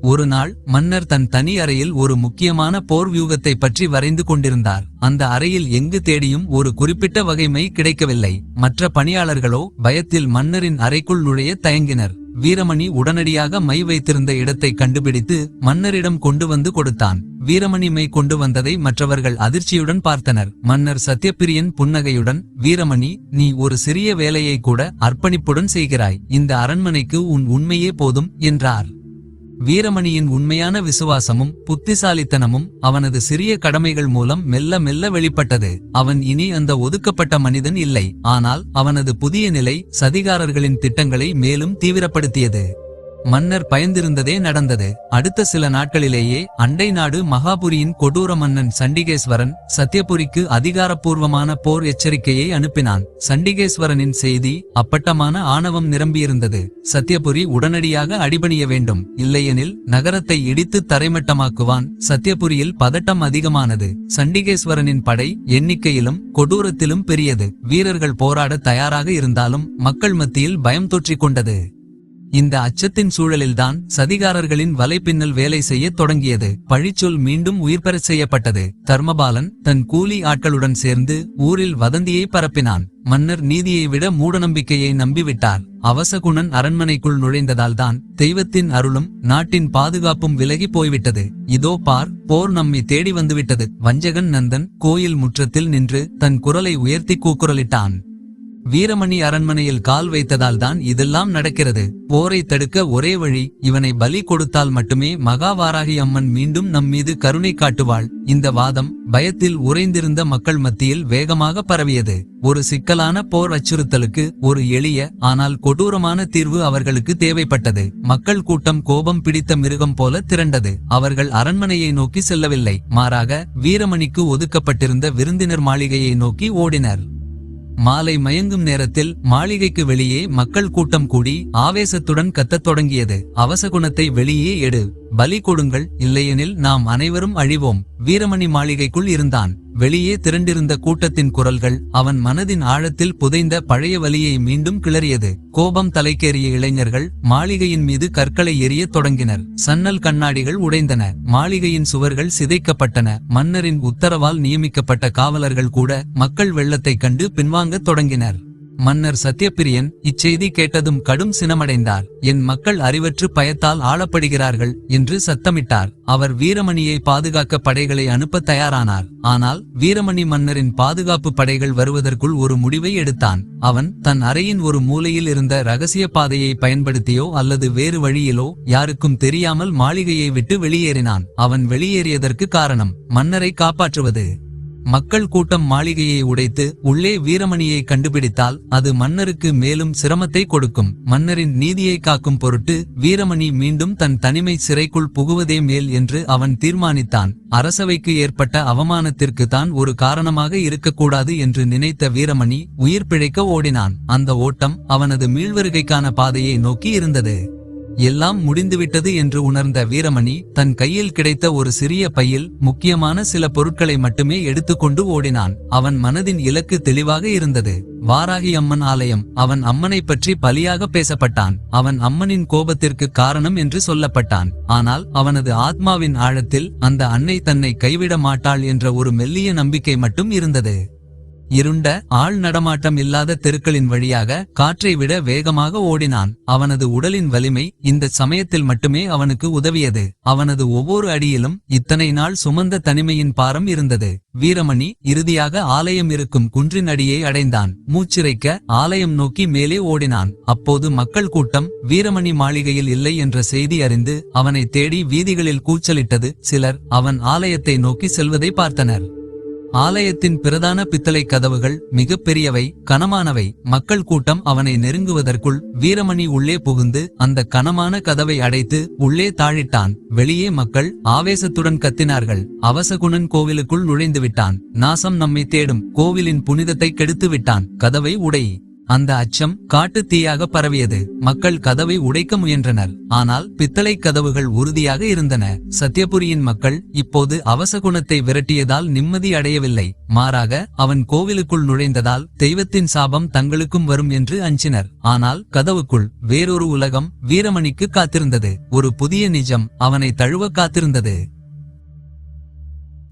ஒரு நாள் மன்னர் தன் தனி அறையில் ஒரு முக்கியமான போர் வியூகத்தை பற்றி வரைந்து கொண்டிருந்தார். அந்த அறையில் எங்கு தேடியும் ஒரு குறிப்பிட்ட வகை மை கிடைக்கவில்லை. மற்ற பணியாளர்களோ பயத்தில் மன்னரின் அறைக்குள் நுழைய தயங்கினர். வீரமணி உடனடியாக மை வைத்திருந்த இடத்தை கண்டுபிடித்து மன்னரிடம் கொண்டு வந்து கொடுத்தான். வீரமணி மை கொண்டு வந்ததை மற்றவர்கள் அதிர்ச்சியுடன் பார்த்தனர். மன்னர் சத்யப்பிரியன் புன்னகையுடன், வீரமணி, நீ ஒரு சிறிய வேலையை கூட அர்ப்பணிப்புடன் செய்கிறாய். இந்த அரண்மனைக்கு உன் உண்மையே போதும் என்றார். வீரமணியின் உண்மையான விசுவாசமும் புத்திசாலித்தனமும் அவனது சிறிய கடமைகள் மூலம் மெல்ல மெல்ல வெளிப்பட்டது. அவன் இனி அந்த ஒதுக்கப்பட்ட மனிதன் இல்லை. ஆனால் அவனது புதிய நிலை சதிகாரர்களின் திட்டங்களை மேலும் தீவிரப்படுத்தியது. மன்னர் பயந்திருந்ததே நடந்தது. அடுத்த சில நாட்களிலேயே அண்டை நாடு மகாபுரியின் கொடூர மன்னன் சண்டிகேஸ்வரன் சத்யபுரிக்கு அதிகாரப்பூர்வமான போர் எச்சரிக்கையை அனுப்பினான். சண்டிகேஸ்வரனின் செய்தி அப்பட்டமான ஆணவம் நிரம்பியிருந்தது. சத்யபுரி உடனடியாக அடிபணிய வேண்டும், இல்லையெனில் நகரத்தை இடித்து தரைமட்டமாக்குவான். சத்யபுரியில் பதட்டம் அதிகமானது. சண்டிகேஸ்வரனின் படை எண்ணிக்கையிலும் கொடூரத்திலும் பெரியது. வீரர்கள் போராட தயாராக இருந்தாலும் மக்கள் மத்தியில் பயம் தொற்றிக் கொண்டது. இந்த அச்சத்தின் சூழலில்தான் சதிகாரர்களின் வலைப்பின்னல் வேலை செய்யத் தொடங்கியது. பழிச்சொல் மீண்டும் உயிர்பெறச் செய்யப்பட்டது. தர்மபாலன் தன் கூலி ஆட்களுடன் சேர்ந்து ஊரில் வதந்தியை பரப்பினான். மன்னர் நீதியை விட மூடநம்பிக்கையை நம்பிவிட்டார். அவசகுணன் அரண்மனைக்குள் நுழைந்ததால்தான் தெய்வத்தின் அருளும் நாட்டின் பாதுகாப்பும் விலகி போய்விட்டது. இதோ பார், போர் நம்மை தேடி வந்துவிட்டது. வஞ்சகன் நந்தன் கோயில் முற்றத்தில் நின்று தன் குரலை உயர்த்தி கூக்குரலிட்டான். வீரமணி அரண்மனையில் கால் வைத்ததால் தான் இதெல்லாம் நடக்கிறது. போரை தடுக்க ஒரே வழி, இவனை பலி கொடுத்தால் மட்டுமே மகாவாராகி அம்மன் மீண்டும் நம் மீது கருணை காட்டுவாள். இந்த வாதம் பயத்தில் உறைந்திருந்த மக்கள் மத்தியில் வேகமாக பரவியது. ஒரு சிக்கலான போர் அச்சுறுத்தலுக்கு ஒரு எளிய ஆனால் கொடூரமான தீர்வு அவர்களுக்கு தேவைப்பட்டது. மக்கள் கூட்டம் கோபம் பிடித்த மிருகம் போல திரண்டது. அவர்கள் அரண்மனையை நோக்கி செல்லவில்லை, மாறாக வீரமணிக்கு ஒதுக்கப்பட்டிருந்த விருந்தினர் மாளிகையை நோக்கி ஓடினர். மாலை மயங்கும் நேரத்தில் மாளிகைக்கு வெளியே மக்கள் கூட்டம் கூடி ஆவேசத்துடன் கத்தத் தொடங்கியது. அவசகுணத்தை வெளியே எடு, பலி கொடுங்கள், இல்லையெனில் நாம் அனைவரும் அழிவோம். வீரமணி மாளிகைக்குள் இருந்தான். வெளியே திரண்டிருந்த கூட்டத்தின் குரல்கள் அவன் மனதின் ஆழத்தில் புதைந்த பழைய வலியை மீண்டும் கிளறியது. கோபம் தலைக்கேறிய இளைஞர்கள் மாளிகையின் மீது கற்களை எறியத் தொடங்கினர். சன்னல் கண்ணாடிகள் உடைந்தன. மாளிகையின் சுவர்கள் சிதைக்கப்பட்டன. மன்னரின் உத்தரவால் நியமிக்கப்பட்ட காவலர்கள் கூட மக்கள் வெள்ளத்தைக் கண்டு பின்வாங்கத் தொடங்கினர். மன்னர் சத்யப்பிரியன் இச்செய்தி கேட்டதும் கடும் சினமடைந்தார். என் மக்கள் அறிவற்று பயத்தால் ஆளப்படுகிறார்கள் என்று சத்தமிட்டார். அவர் வீரமணியை பாதுகாக்க படைகளை அனுப்ப தயாரானார். ஆனால் வீரமணி மன்னரின் பாதுகாப்பு படைகள் வருவதற்குள் ஒரு முடிவை எடுத்தான். அவன் தன் அறையின் ஒரு மூலையில் இருந்த ரகசிய பாதையை பயன்படுத்தியோ அல்லது வேறு வழியிலோ யாருக்கும் தெரியாமல் மாளிகையை விட்டு வெளியேறினான். அவன் வெளியேறியதற்கு காரணம் மன்னரை காப்பாற்றுவது. மக்கள் கூட்டம் மாளிகையை உடைத்து உள்ளே வீரமணியை கண்டுபிடித்தால் அது மன்னருக்கு மேலும் சிரமத்தை கொடுக்கும். மன்னரின் நீதியை காக்கும் பொருட்டு வீரமணி மீண்டும் தன் தனிமை சிறைக்குள் புகுவதே மேல் என்று அவன் தீர்மானித்தான். அரசவைக்கு ஏற்பட்ட அவமானத்திற்கு தான் ஒரு காரணமாக இருக்கக்கூடாது என்று நினைத்த வீரமணி உயிர் பிழைக்க ஓடினான். அந்த ஓட்டம் அவனது மீள்வருகைக்கான பாதையை நோக்கி இருந்தது. எல்லாம் முடிந்துவிட்டது என்று உணர்ந்த வீரமணி தன் கையில் கிடைத்த ஒரு சிறிய பையில் முக்கியமான சில பொருட்களை மட்டுமே எடுத்துக்கொண்டு ஓடினான். அவன் மனதின் இலக்கு தெளிவாக இருந்தது. வாராகி அம்மன் ஆலயம். அவன் அம்மனை பற்றி பலியாக பேசப்பட்டான். அவன் அம்மனின் கோபத்திற்கு காரணம் என்று சொல்லப்பட்டான். ஆனால் அவனது ஆத்மாவின் ஆழத்தில் அந்த அன்னை தன்னை கைவிட மாட்டாள் என்ற ஒரு மெல்லிய நம்பிக்கை மட்டும் இருந்தது. இருண்ட ஆள் நடமாட்டம் இல்லாத தெருக்களின் வழியாக காற்றை விட வேகமாக ஓடினான். அவனது உடலின் வலிமை இந்த சமயத்தில் மட்டுமே அவனுக்கு உதவியது. அவனது ஒவ்வொரு அடியிலும் இத்தனை நாள் சுமந்த தனிமையின் பாரம் இருந்தது. வீரமணி இறுதியாக ஆலயம் இருக்கும் குன்றின் அடியை அடைந்தான். மூச்சிறைக்க ஆலயம் நோக்கி மேலே ஓடினான். அப்போது மக்கள் கூட்டம் வீரமணி மாளிகையில் இல்லை என்ற செய்தி அறிந்து அவனை தேடி வீதிகளில் கூச்சலிட்டது. சிலர் அவன் ஆலயத்தை நோக்கி செல்வதை பார்த்தனர். ஆலயத்தின் பிரதான பித்தளை கதவுகள் மிக பெரியவை, கனமானவை. மக்கள் கூட்டம் அவனை நெருங்குவதற்குள் வீரமணி உள்ளே புகுந்து அந்த கனமான கதவை அடைத்து உள்ளே தாழிட்டான். வெளியே மக்கள் ஆவேசத்துடன் கத்தினார்கள். அவசகுணன் கோவிலுக்குள் நுழைந்து விட்டான். நாசம் நம்மை தேடும். கோவிலின் புனிதத்தை கெடுத்து விட்டான். கதவை உடை. அந்த அச்சம் காட்டு தீயாக பரவியது. மக்கள் கதவை உடைக்க முயன்றனர். ஆனால் பித்தளை கதவுகள் உறுதியாக இருந்தன. சத்யபுரியின் மக்கள் இப்போது அவசகுணத்தை விரட்டியதால் நிம்மதி அடையவில்லை. மாறாக அவன் கோவிலுக்குள் நுழைந்ததால் தெய்வத்தின் சாபம் தங்களுக்கும் வரும் என்று அஞ்சினர். ஆனால் கதவுக்குள் வேறொரு உலகம் வீரமணிக்கு காத்திருந்தது. ஒரு புதிய நிஜம் அவனை தழுவ காத்திருந்தது.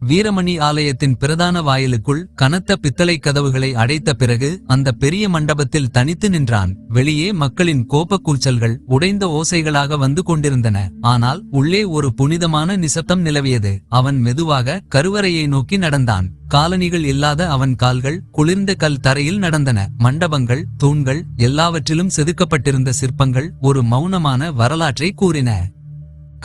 வீரமணி ஆலயத்தின் பிரதான வாயிலுக்குள் கனத்த பித்தளை கதவுகளை அடைத்த பிறகு அந்த பெரிய மண்டபத்தில் தனித்து நின்றான். வெளியே மக்களின் கோப கூச்சல்கள் உடைந்த ஓசைகளாக வந்து கொண்டிருந்தன. ஆனால் உள்ளே ஒரு புனிதமான நிசப்தம் நிலவியது. அவன் மெதுவாக கருவறையை நோக்கி நடந்தான். காலணிகள் இல்லாத அவன் கால்கள் குளிர்ந்த கல் தரையில் நடந்தன. மண்டபங்கள், தூண்கள் எல்லாவற்றிலும் செதுக்கப்பட்டிருந்த சிற்பங்கள் ஒரு மௌனமான வரலாற்றை கூறின.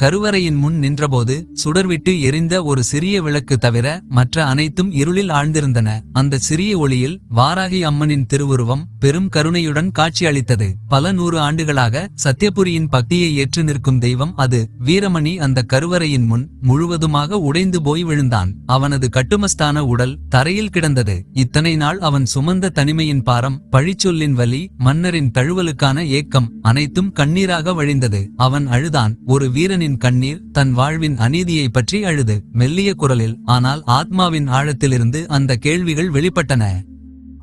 கருவறையின் முன் நின்றபோது சுடர்விட்டு எரிந்த ஒரு சிறிய விளக்கு தவிர மற்ற அனைத்தும் இருளில் ஆழ்ந்திருந்தன. அந்த சிறிய ஒளியில் வாராகி அம்மனின் திருவுருவம் பெரும் கருணையுடன் காட்சி அளித்தது. பல 100 ஆண்டுகளாக சத்யபுரியின் பக்தியை ஏற்று நிற்கும் தெய்வம் அது. வீரமணி அந்த கருவறையின் முன் முழுவதுமாக உடைந்து போய் விழுந்தான். அவனது கட்டுமஸ்தான உடல் தரையில் கிடந்தது. இத்தனை நாள் அவன் சுமந்த தனிமையின் பாரம், பழிச்சொல்லின் வலி, மன்னரின் தழுவலுக்கான ஏக்கம் அனைத்தும் கண்ணீராக வழிந்தது. அவன் அழுதான். ஒரு வீரனின் கண்ணீர், தன் வாழ்வின் அநீதியை பற்றி அழுது. மெல்லிய குரலில், ஆனால் ஆத்மாவின் ஆழத்திலிருந்து அந்த கேள்விகள் வெளிப்பட்டன.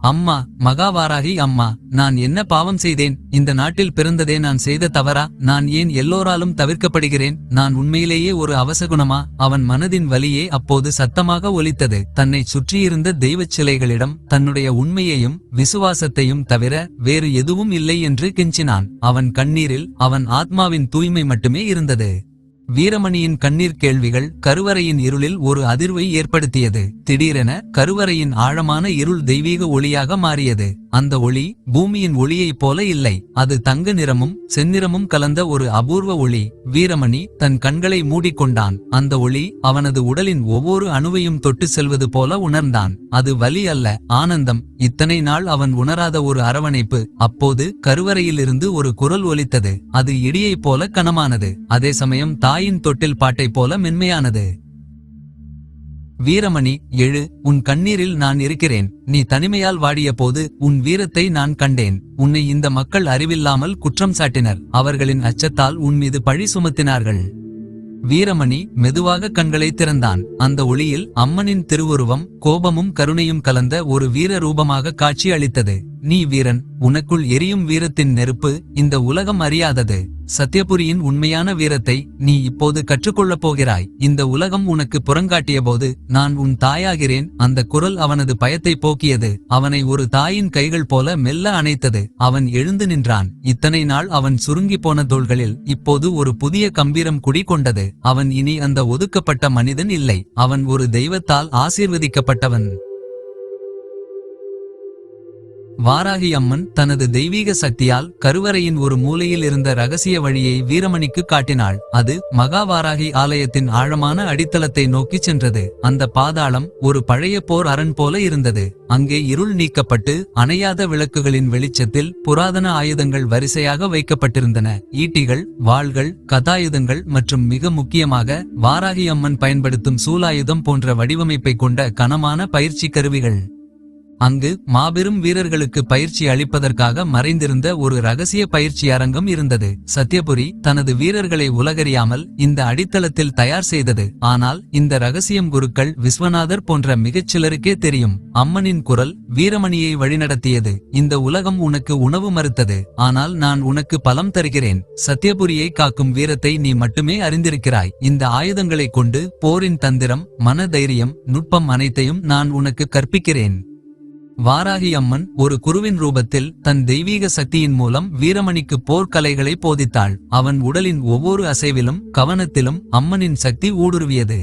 அம்மா, மகாவாராகி அம்மா, நான் என்ன பாவம் செய்தேன்? இந்த நாட்டில் பிறந்ததே நான் செய்த தவறா? நான் ஏன் எல்லோராலும் தவிர்க்கப்படுகிறேன்? நான் உண்மையிலேயே ஒரு அவசகுணமா? அவன் மனதின் வலியே அப்போது சத்தமாக ஒலித்தது. தன்னை சுற்றியிருந்த தெய்வச் சிலைகளிடம் தன்னுடைய உண்மையையும் விசுவாசத்தையும் தவிர வேறு எதுவும் இல்லை என்று கெஞ்சினான். அவன் கண்ணீரில் அவன் ஆத்மாவின் தூய்மை மட்டுமே இருந்தது. வீரமணியின் கண்ணீர் கேள்விகள் கருவறையின் இருளில் ஒரு அதிர்வை ஏற்படுத்தியது. திடீரென கருவறையின் ஆழமான இருள் தெய்வீக ஒளியாக மாறியது. அந்த ஒளி பூமியின் ஒளியைப் போல இல்லை. அது தங்க நிறமும் செந்நிறமும் கலந்த ஒரு அபூர்வ ஒளி. வீரமணி தன் கண்களை மூடிக்கொண்டான். அந்த ஒளி அவனது உடலின் ஒவ்வொரு அணுவையும் தொட்டு செல்வது போல உணர்ந்தான். அது வலி அல்ல, ஆனந்தம். இத்தனை நாள் அவன் உணராத ஒரு அரவணைப்பு. அப்போது கருவறையிலிருந்து ஒரு குரல் ஒலித்தது. அது இடியைப் போல கனமானது. அதே சமயம் தாயின் தொட்டில் பாட்டை போல மென்மையானது. வீரமணி, எழு. உன் கண்ணீரில் நான் இருக்கிறேன். நீ தனிமையால் வாடிய போது உன் வீரத்தை நான் கண்டேன். உன்னை இந்த மக்கள் அறிவில்லாமல் குற்றம் சாட்டினர். அவர்களின் அச்சத்தால் உன் மீது பழி சுமத்தினார்கள். வீரமணி மெதுவாக கண்களை திறந்தான். அந்த ஒளியில் அம்மனின் திருவுருவம் கோபமும் கருணையும் கலந்த ஒரு வீர ரூபமாக காட்சி அளித்தது. நீ வீரன். உனக்குள் எரியும் வீரத்தின் நெருப்பு இந்த உலகம் அறியாதது. சத்யபுரியின் உண்மையான வீரத்தை நீ இப்போது கற்றுக்கொள்ளப் போகிறாய். இந்த உலகம் உனக்கு புறங்காட்டிய போது நான் உன் தாயாகிறேன். அந்த குரல் அவனது பயத்தை போக்கியது. அவனை ஒரு தாயின் கைகள் போல மெல்ல அணைத்தது. அவன் எழுந்து நின்றான். இத்தனை நாள் அவன் சுருங்கி போன தோள்களில் இப்போது ஒரு புதிய கம்பீரம் குடிகொண்டது. அவன் இனி அந்த ஒதுக்கப்பட்ட மனிதன் இல்லை. அவன் ஒரு தெய்வத்தால் ஆசீர்வதிக்கப்பட்டவன். வாராகி அம்மன் தனது தெய்வீக சக்தியால் கருவறையின் ஒரு மூலையில் இருந்த ரகசிய வழியை வீரமணிக்கு காட்டினாள். அது மகாவாராகி ஆலயத்தின் ஆழமான அடித்தளத்தை நோக்கிச் சென்றது. அந்த பாதாளம் ஒரு பழைய போர் அரண் போல இருந்தது. அங்கே இருள் நீக்கப்பட்டு அணையாத விளக்குகளின் வெளிச்சத்தில் புராதன ஆயுதங்கள் வரிசையாக வைக்கப்பட்டிருந்தன. ஈட்டிகள், வாள்கள், கதாயுதங்கள் மற்றும் மிக முக்கியமாக வாராகி அம்மன் பயன்படுத்தும் சூலாயுதம் போன்ற வடிவமைப்பை கொண்ட கனமான பயிற்சி கருவிகள். அங்கு மாபெரும் வீரர்களுக்கு பயிற்சி அளிப்பதற்காக மறைந்திருந்த ஒரு ரகசிய பயிற்சி அரங்கம் இருந்தது. சத்யபுரி தனது வீரர்களை உலகறியாமல் இந்த அடித்தளத்தில் தயார் செய்தது. ஆனால் இந்த ரகசியம் குருக்கள் விஸ்வநாதர் போன்ற மிகச்சிலருக்கே தெரியும். அம்மனின் குரல் வீரமணியை வழிநடத்தியது. இந்த உலகம் உனக்கு உணவு மறுத்தது, ஆனால் நான் உனக்கு பலம் தருகிறேன். சத்யபுரியை காக்கும் வீரத்தை நீ மட்டுமே அறிந்திருக்கிறாய். இந்த ஆயுதங்களைக் கொண்டு போரின் தந்திரம், மன தைரியம், நுட்பம் அனைத்தையும் நான் உனக்கு கற்பிக்கிறேன். வாராகி அம்மன் ஒரு குருவின் ரூபத்தில் தன் தெய்வீக சக்தியின் மூலம் வீரமணிக்கு போர்க்கலைகளை போதித்தாள். அவன் உடலின் ஒவ்வொரு அசைவிலும் கவனத்திலும் அம்மனின் சக்தி ஊடுருவியது.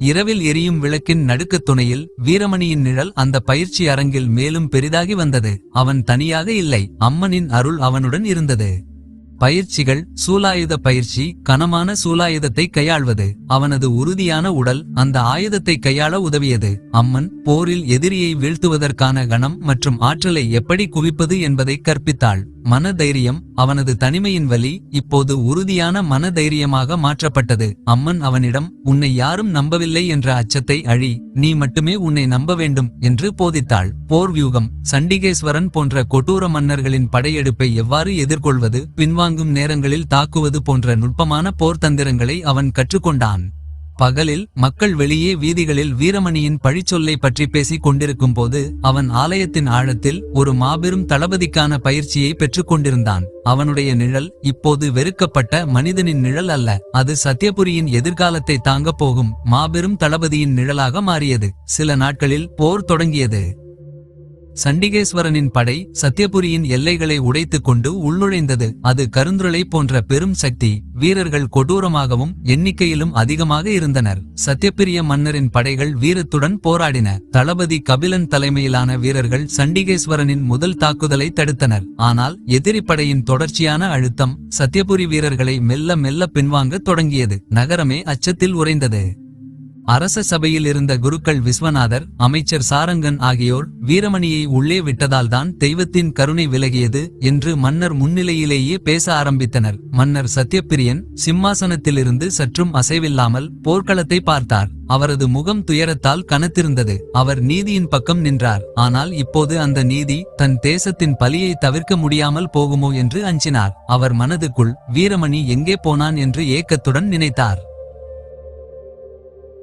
இரவில் எரியும் விளக்கின் நடுக்கத் துணையில் வீரமணியின் நிழல் அந்த பயிற்சி அரங்கில் மேலும் பெரிதாகி வந்தது. அவன் தனியாக இல்லை, அம்மனின் அருள் அவனுடன் இருந்தது. பயிற்சிகள்: சூலாயுத பயிற்சி, கனமான சூலாயுதத்தை கையாள்வது. அவனது உறுதியான உடல் அந்த ஆயுதத்தை கையாள உதவியது. அம்மன் போரில் எதிரியை வீழ்த்துவதற்கான கணம் மற்றும் ஆற்றலை எப்படி குவிப்பது என்பதை கற்பித்தாள். மன தைரியம்: அவனது தனிமையின் வலி இப்போது உறுதியான மன தைரியமாக மாற்றப்பட்டது. அம்மன் அவனிடம் உன்னை யாரும் நம்பவில்லை என்ற அச்சத்தை அழி, நீ மட்டுமே உன்னை நம்ப வேண்டும் என்று போதித்தாள். போர் வியூகம்: சண்டிகேஸ்வரன் போன்ற கொடூர மன்னர்களின் படையெடுப்பை எவ்வாறு எதிர்கொள்வது, பின்வாங்கும் நேரங்களில் தாக்குவது போன்ற நுட்பமான போர் தந்திரங்களை அவன் கற்றுக்கொண்டான். பகலில் மக்கள் வெளியே வீதிகளில் வீரமணியின் பழிச்சொல்லை பற்றி பேசிக் கொண்டிருக்கும் போது அவன் ஆலயத்தின் ஆழத்தில் ஒரு மாபெரும் தளபதிக்கான பயிற்சியை பெற்றுக் கொண்டிருந்தான். அவனுடைய நிழல் இப்போது வெறுக்கப்பட்ட மனிதனின் நிழல் அல்ல, அது சத்யபுரியின் எதிர்காலத்தை தாங்கப் போகும் மாபெரும் தளபதியின் நிழலாக மாறியது. சில நாட்களில் போர் தொடங்கியது. சண்டிகேஸ்வரனின் படை சத்யபுரியின் எல்லைகளை உடைத்துக் கொண்டு உள்நுழைந்தது. அது கருந்துளை போன்ற பெரும் சக்தி. வீரர்கள் கொடூரமாகவும் எண்ணிக்கையிலும் அதிகமாக இருந்தனர். சத்யபிரிய மன்னரின் படைகள் வீரத்துடன் போராடின. தளபதி கபிலன் தலைமையிலான வீரர்கள் சண்டிகேஸ்வரனின் முதல் தாக்குதலை தடுத்தனர். ஆனால் எதிரி படையின் தொடர்ச்சியான அழுத்தம் சத்யபுரி வீரர்களை மெல்ல மெல்ல பின்வாங்கத் தொடங்கியது. நகரமே அச்சத்தில் உறைந்தது. அரச சபையில் இருந்த குருக்கள் விஸ்வநாதர், அமைச்சர் சாரங்கன் ஆகியோர் வீரமணியை உள்ளே விட்டதால்தான் தெய்வத்தின் கருணை விலகியது என்று மன்னர் முன்னிலையிலேயே பேச ஆரம்பித்தனர். மன்னர் சத்யபிரியன் சிம்மாசனத்திலிருந்து சற்றும் அசைவில்லாமல் போர்க்களத்தை பார்த்தார். அவரது முகம் துயரத்தால் கனத்திருந்தது. அவர் நீதியின் பக்கம் நின்றார். ஆனால் இப்போது அந்த நீதி தன் தேசத்தின் பலியை தவிர்க்க முடியாமல் போகுமோ என்று அஞ்சினார். அவர் மனதுக்குள் வீரமணி எங்கே போனான் என்று ஏக்கத்துடன் நினைத்தார்.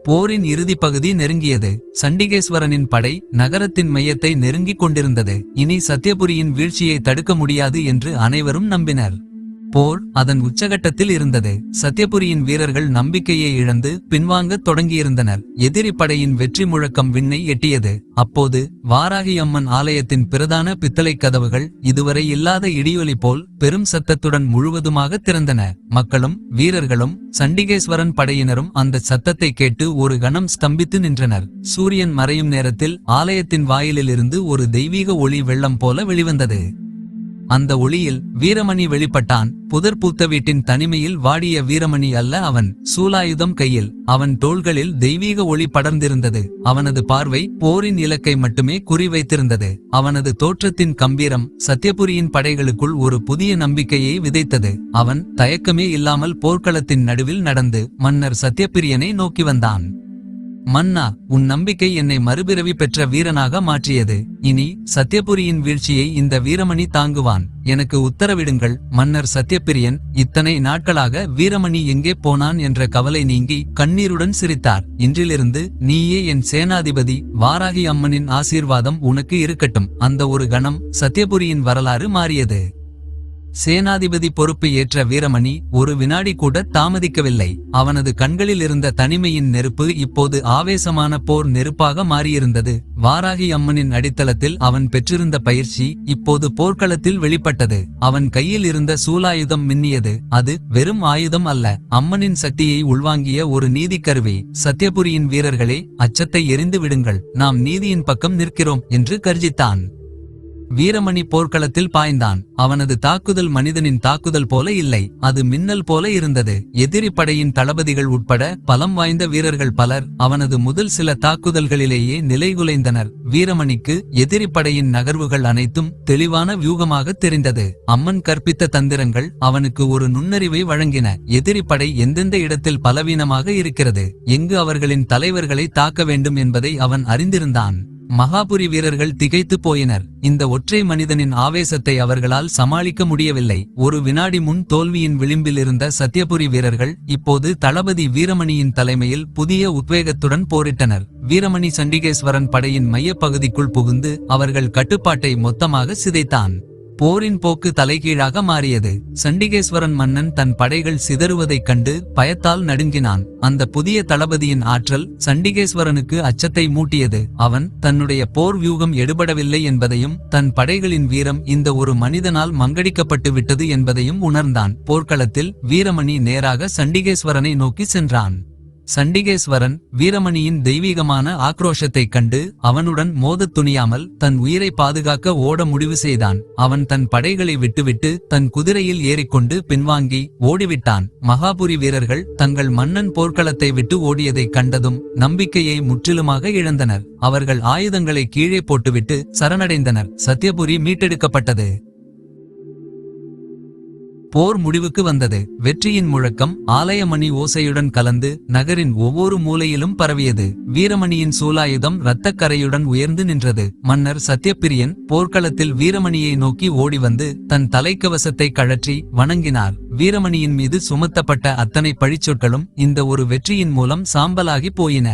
போரின் இறுதி பகுதி நெருங்கியது. சண்டிகேஸ்வரனின் படை நகரத்தின் மையத்தை நெருங்கிக் கொண்டிருந்தது. இனி சத்யபுரியின் வீழ்ச்சியை தடுக்க முடியாது என்று அனைவரும் நம்பினர். போர் அதன் உச்சகட்டத்தில் இருந்தது. சத்யபுரியின் வீரர்கள் நம்பிக்கையை இழந்து பின்வாங்கத் தொடங்கியிருந்தனர். எதிரி படையின் வெற்றி முழக்கம் விண்ணை எட்டியது. அப்போது வாராகி அம்மன் ஆலயத்தின் பிரதான பித்தளை கதவுகள் இதுவரை இல்லாத இடியொலி போல் பெரும் சத்தத்துடன் முழுவதுமாக திறந்தன. மக்களும் வீரர்களும் சண்டிகேஸ்வரன் படையினரும் அந்த சத்தத்தை கேட்டு ஒரு கணம் ஸ்தம்பித்து நின்றனர். சூரியன் மறையும் நேரத்தில் ஆலயத்தின் வாயிலிலிருந்து ஒரு தெய்வீக ஒளி வெள்ளம் போல வெளிவந்தது. அந்த ஒளியில் வீரமணி வெளிப்பட்டான். புதர் பூத்த வீட்டின் தனிமையில் வாடிய வீரமணி அல்ல அவன். சூலாயுதம் கையில், அவன் தோள்களில் தெய்வீக ஒளி படர்ந்திருந்தது. அவனது பார்வை போரின் இலக்கை மட்டுமே குறிவைத்திருந்தது. அவனது தோற்றத்தின் கம்பீரம் சத்யபுரியின் படைகளுக்குள் ஒரு புதிய நம்பிக்கையை விதைத்தது. அவன் தயக்கமே இல்லாமல் போர்க்களத்தின் நடுவில் நடந்து மன்னர் சத்யபிரியனை நோக்கி வந்தான். மன்னா, உன் நம்பிக்கை என்னை மறுபிறவி பெற்ற வீரனாக மாற்றியது. இனி சத்யபுரியின் வீழ்ச்சியை இந்த வீரமணி தாங்குவான். எனக்கு உத்தரவிடுங்கள். மன்னர் சத்யபிரியன் இத்தனை நாட்களாக வீரமணி எங்கே போனான் என்ற கவலை நீங்கி கண்ணீருடன் சிரித்தார். இன்றிலிருந்து நீயே என் சேனாதிபதி. வாராகி அம்மனின் ஆசீர்வாதம் உனக்கு இருக்கட்டும். அந்த ஒரு கணம் சத்யபுரியின் வரலாறு மாறியது. சேனாதிபதி பொறுப்பு ஏற்ற வீரமணி ஒரு வினாடி கூட தாமதிக்கவில்லை. அவனது கண்களில் இருந்த தனிமையின் நெருப்பு இப்போது ஆவேசமான போர் நெருப்பாக மாறியிருந்தது. வாராகி அம்மனின் அடித்தளத்தில் அவன் பெற்றிருந்த பயிற்சி இப்போது போர்க்களத்தில் வெளிப்பட்டது. அவன் கையில் இருந்த சூலாயுதம் மின்னியது. அது வெறும் ஆயுதம் அல்ல, அம்மனின் சக்தியை உள்வாங்கிய ஒரு நீதி கருவி. சத்யபுரியின் வீரர்களே, அச்சத்தை எரிந்து விடுங்கள், நாம் நீதியின் பக்கம் நிற்கிறோம் என்று கர்ஜித்தான். வீரமணி போர்க்களத்தில் பாய்ந்தான். அவனது தாக்குதல் மனிதனின் தாக்குதல் போல இல்லை, அது மின்னல் போல இருந்தது. எதிரி படையின் தளபதிகள் உட்பட பலம் வாய்ந்த வீரர்கள் பலர் அவனது முதல் சில தாக்குதல்களிலேயே நிலைகுலைந்தனர். வீரமணிக்கு எதிரி படையின் நகர்வுகள் அனைத்தும் தெளிவான வியூகமாக தெரிந்தது. அம்மன் கற்பித்த தந்திரங்கள் அவனுக்கு ஒரு நுண்ணறிவை வழங்கின. எதிரி படை எந்தெந்த இடத்தில் பலவீனமாக இருக்கிறது, எங்கு அவர்களின் தலைவர்களை தாக்க வேண்டும் என்பதை அவன் அறிந்திருந்தான். மகாபுரி வீரர்கள் திகைத்து போயினர். இந்த ஒற்றை மனிதனின் ஆவேசத்தை அவர்களால் சமாளிக்க முடியவில்லை. ஒரு வினாடி முன் தோல்வியின் விளிம்பில் இருந்த சத்யபுரி வீரர்கள் இப்போது தளபதி வீரமணியின் தலைமையில் புதிய உத்வேகத்துடன் போரிட்டனர். வீரமணி சண்டிகேஸ்வரன் படையின் மையப்பகுதிக்குள் புகுந்து அவர்கள் கட்டுப்பாட்டை மொத்தமாக சிதைத்தான். போரின் போக்கு தலைகீழாக மாறியது. சண்டிகேஸ்வரன் மன்னன் தன் படைகள் சிதறுவதைக் கண்டு பயத்தால் நடுங்கினான். அந்த புதிய தளபதியின் ஆற்றல் சண்டிகேஸ்வரனுக்கு அச்சத்தை மூட்டியது. அவன் தன்னுடைய போர் வியூகம் எடுபடவில்லை என்பதையும் தன் படைகளின் வீரம் இந்த ஒரு மனிதனால் மங்கடிக்கப்பட்டு விட்டது என்பதையும் உணர்ந்தான். போர்க்களத்தில் வீரமணி நேராக சண்டிகேஸ்வரனை நோக்கி சென்றான். சண்டிகேஸ்வரன் வீரமணியின் தெய்வீகமான ஆக்ரோஷத்தைக் கண்டு அவனுடன் மோதத் துணியாமல் தன் உயிரை பாதுகாக்க ஓட முடிவு செய்தான். அவன் தன் படைகளை விட்டுவிட்டு தன் குதிரையில் ஏறிக்கொண்டு பின்வாங்கி ஓடிவிட்டான். மகாபுரி வீரர்கள் தங்கள் மன்னன் போர்க்களத்தை விட்டு ஓடியதைக் கண்டதும் நம்பிக்கையை முற்றிலுமாக இழந்தனர். அவர்கள் ஆயுதங்களை கீழே போட்டுவிட்டு சரணடைந்தனர். சத்யபுரி மீட்டெடுக்கப்பட்டது. போர் முடிவுக்கு வந்தது. வெற்றியின் முழக்கம் ஆலயமணி ஓசையுடன் கலந்து நகரின் ஒவ்வொரு மூலையிலும் பரவியது. வீரமணியின் சூலாயுதம் இரத்தக்கரையுடன் உயர்ந்து நின்றது. மன்னர் சத்யபிரியன் போர்க்களத்தில் வீரமணியை நோக்கி ஓடி வந்து தன் தலைக்கவசத்தை கழற்றி வணங்கினார். வீரமணியின் மீது சுமத்தப்பட்ட அத்தனை பழிச்சொற்களும் இந்த ஒரு வெற்றியின் மூலம் சாம்பலாகி போயின.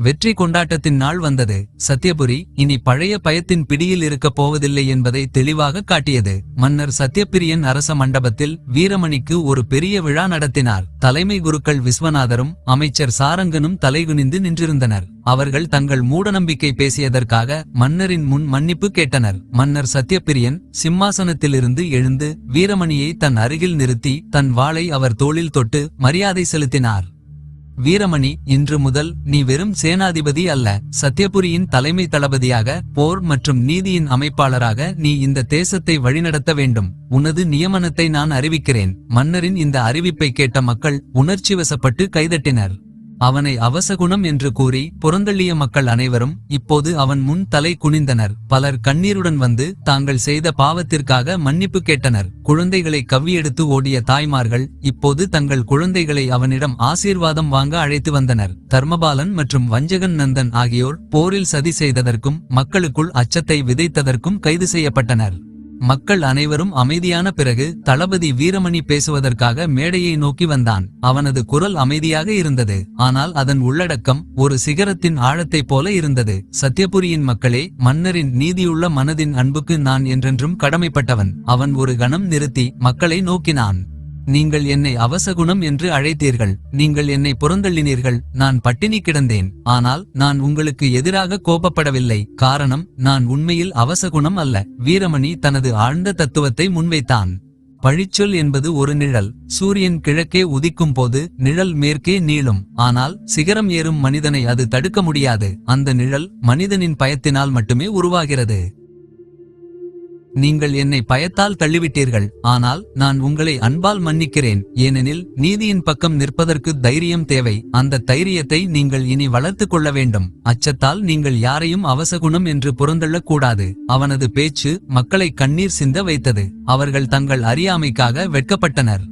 வெற்றி கொண்டாட்டத்தின் நாள் வந்தது. சத்யபுரி இனி பழைய பயத்தின் பிடியில் இருக்கப் போவதில்லை என்பதை தெளிவாக காட்டியது. மன்னர் சத்யபிரியன் அரச மண்டபத்தில் வீரமணிக்கு ஒரு பெரிய விழா நடத்தினார். தலைமை குருக்கள் விஸ்வநாதரும் அமைச்சர் சாரங்கனும் தலைகுனிந்து நின்றிருந்தனர். அவர்கள் தங்கள் மூடநம்பிக்கை பேசியதற்காக மன்னரின் முன் மன்னிப்பு கேட்டனர். மன்னர் சத்யபிரியன் சிம்மாசனத்திலிருந்து எழுந்து வீரமணியை தன் அருகில் நிறுத்தி தன் வாளை அவர் தோளில் தொட்டு மரியாதை செலுத்தினார். வீரமணி, இன்று முதல் நீ வெறும் சேனாதிபதி அல்ல, சத்யபுரியின் தலைமை தளபதியாக போர் மற்றும் நீதியின் அமைப்பாளராக நீ இந்த தேசத்தை வழிநடத்த வேண்டும். உனது நியமனத்தை நான் அறிவிக்கிறேன். மன்னரின் இந்த அறிவிப்பை கேட்ட மக்கள் உணர்ச்சிவசப்பட்டு கைதட்டினர். அவனை அவசகுணம் என்று கூறி புறந்தள்ளிய மக்கள் அனைவரும் இப்போது அவன் முன் தலை குனிந்தனர். பலர் கண்ணீருடன் வந்து தாங்கள் செய்த பாவத்திற்காக மன்னிப்பு கேட்டனர். குழந்தைகளை கவ்வியெடுத்து ஓடிய தாய்மார்கள் இப்போது தங்கள் குழந்தைகளை அவனிடம் ஆசீர்வாதம் வாங்க அழைத்து வந்தனர். தர்மபாலன் மற்றும் வஞ்சகன் நந்தன் ஆகியோர் போரில் சதி செய்ததற்கும் மக்களுக்குள் அச்சத்தை விதைத்ததற்கும் கைது செய்யப்பட்டனர். மக்கள் அனைவரும் அமைதியான பிறகு தளபதி வீரமணி பேசுவதற்காக மேடையை நோக்கி வந்தான். அவனது குரல் அமைதியாக இருந்தது, ஆனால் அதன் உள்ளடக்கம் ஒரு சிகரத்தின் ஆழத்தைப் போல இருந்தது. சத்யபுரியின் மக்களே, மன்னரின் நீதியுள்ள மனதின் அன்புக்கு நான் என்றென்றும் கடமைப்பட்டவன். அவன் ஒரு கணம் நிறுத்தி மக்களை நோக்கினான். நீங்கள் என்னை அவசகுணம் என்று அழைத்தீர்கள். நீங்கள் என்னை புறந்தள்ளினீர்கள். நான் பட்டினி கிடந்தேன். ஆனால் நான் உங்களுக்கு எதிராக கோபப்படவில்லை. காரணம், நான் உண்மையில் அவசகுணம் அல்ல. வீரமணி தனது ஆழ்ந்த தத்துவத்தை முன்வைத்தான். பழிச்சொல் என்பது ஒரு நிழல். சூரியன் கிழக்கே உதிக்கும் போது நிழல் மேற்கே நீளும். ஆனால் சிகரம் ஏறும் மனிதனை அது தடுக்க முடியாது. அந்த நிழல் மனிதனின் பயத்தினால் மட்டுமே உருவாகிறது. நீங்கள் என்னை பயத்தால் தள்ளிவிட்டீர்கள். ஆனால் நான் உங்களை அன்பால் மன்னிக்கிறேன். ஏனெனில் நீதியின் பக்கம் நிற்பதற்கு தைரியம் தேவை. அந்த தைரியத்தை நீங்கள் இனி வளர்த்து கொள்ள வேண்டும். அச்சத்தால் நீங்கள் யாரையும் அவசகுணம் என்று புறந்தள்ளக்கூடாது. அவனது பேச்சு மக்களை கண்ணீர் சிந்த வைத்தது. அவர்கள் தங்கள் அறியாமைக்காக வெட்கப்பட்டனர்.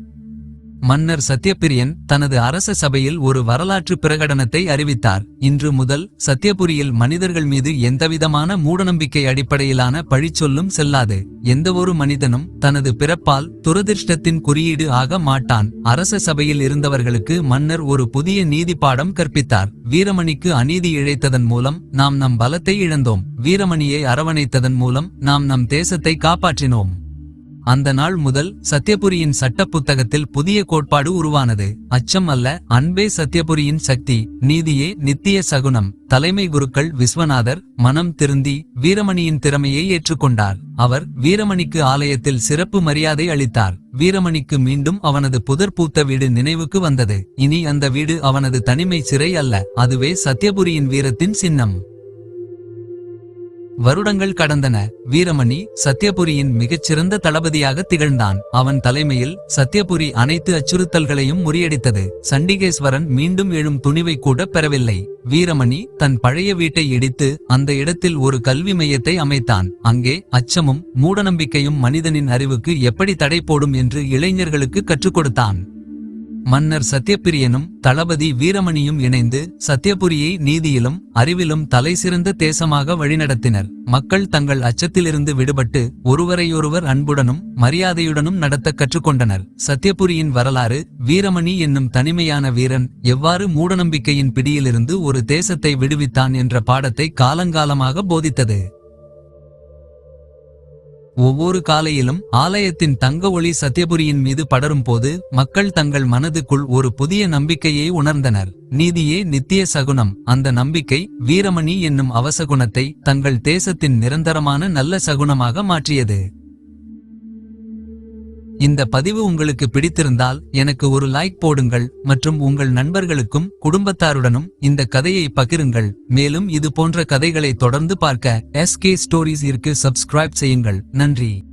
மன்னர் சத்யபிரியன் தனது அரச சபையில் ஒரு வரலாற்று பிரகடனத்தை அறிவித்தார். இன்று முதல் சத்யபுரியில் மனிதர்கள் மீது எந்தவிதமான மூடநம்பிக்கை அடிப்படையிலான பழிச்சொல்லும் செல்லாது. எந்தவொரு மனிதனும் தனது பிறப்பால் துரதிர்ஷ்டத்தின் குறியீடு ஆக மாட்டான். அரச சபையில் இருந்தவர்களுக்கு மன்னர் ஒரு புதிய நீதி பாடம் கற்பித்தார். வீரமணிக்கு அநீதி இழைத்ததன் மூலம் நாம் நம் பலத்தை இழந்தோம். வீரமணியை அரவணைத்ததன் மூலம் நாம் நம் தேசத்தை காப்பாற்றினோம். அந்த நாள் முதல் சத்யபுரியின் சட்ட புத்தகத்தில் புதிய கோட்பாடு உருவானது. அச்சம் அல்ல, அன்பே சத்யபுரியின் சக்தி. நீதியே நித்திய சகுனம். தலைமை குருக்கள் விஸ்வநாதர் மனம் திருந்தி வீரமணியின் திறமையை ஏற்றுக்கொண்டார். அவர் வீரமணிக்கு ஆலயத்தில் சிறப்பு மரியாதை அளித்தார். வீரமணிக்கு மீண்டும் அவனது புதர் பூத்த வீடு நினைவுக்கு வந்தது. இனி அந்த வீடு அவனது தனிமை சிறை அல்ல, அதுவே சத்யபுரியின் வீரத்தின் சின்னம். வருடங்கள் கடந்தன. வீரமணி சத்யபுரியின் மிகச்சிறந்த தளபதியாக திகழ்ந்தான். அவன் தலைமையில் சத்யபுரி அனைத்து அச்சுறுத்தல்களையும் முறியடித்தது. சண்டிகேஸ்வரன் மீண்டும் எழும் துணிவை கூட பெறவில்லை. வீரமணி தன் பழைய வீட்டை இடித்து அந்த இடத்தில் ஒரு கல்வி மையத்தை அமைத்தான். அங்கே அச்சமும் மூடநம்பிக்கையும் மனிதனின் அறிவுக்கு எப்படி தடை போடும் என்று இளைஞர்களுக்கு கற்றுக் கொடுத்தான். மன்னர் சத்யபிரியனும் தளபதி வீரமணியும் இணைந்து சத்யபுரியை நீதியிலும் அறிவிலும் தலைசிறந்த தேசமாக வழிநடத்தினர். மக்கள் தங்கள் அச்சத்திலிருந்து விடுபட்டு ஒருவரையொருவர் அன்புடனும் மரியாதையுடனும் நடத்த கற்றுக்கொண்டனர். சத்யபுரியின் வரலாறு வீரமணி என்னும் தனிமையான வீரன் எவ்வாறு மூடநம்பிக்கையின் பிடியிலிருந்து ஒரு தேசத்தை விடுவித்தான் என்ற பாடத்தை காலங்காலமாக போதித்தது. ஒவ்வொரு காலையிலும் ஆலயத்தின் தங்க ஒளி சத்யபுரியின் மீது படரும் போது மக்கள் தங்கள் மனதுக்குள் ஒரு புதிய நம்பிக்கையை உணர்ந்தனர். நீதியே நித்திய சகுனம். அந்த நம்பிக்கை வீரமணி என்னும் அவசகுணத்தை தங்கள் தேசத்தின் நிரந்தரமான நல்ல சகுனமாக மாற்றியது. இந்த பதிவு உங்களுக்கு பிடித்திருந்தால் எனக்கு ஒரு லைக் போடுங்கள் மற்றும் உங்கள் நண்பர்களுக்கும் குடும்பத்தாருடனும் இந்த கதையை பகிருங்கள். மேலும் இது போன்ற கதைகளை தொடர்ந்து பார்க்க SK Stories இற்கு சப்ஸ்கிரைப் செய்யுங்கள். நன்றி.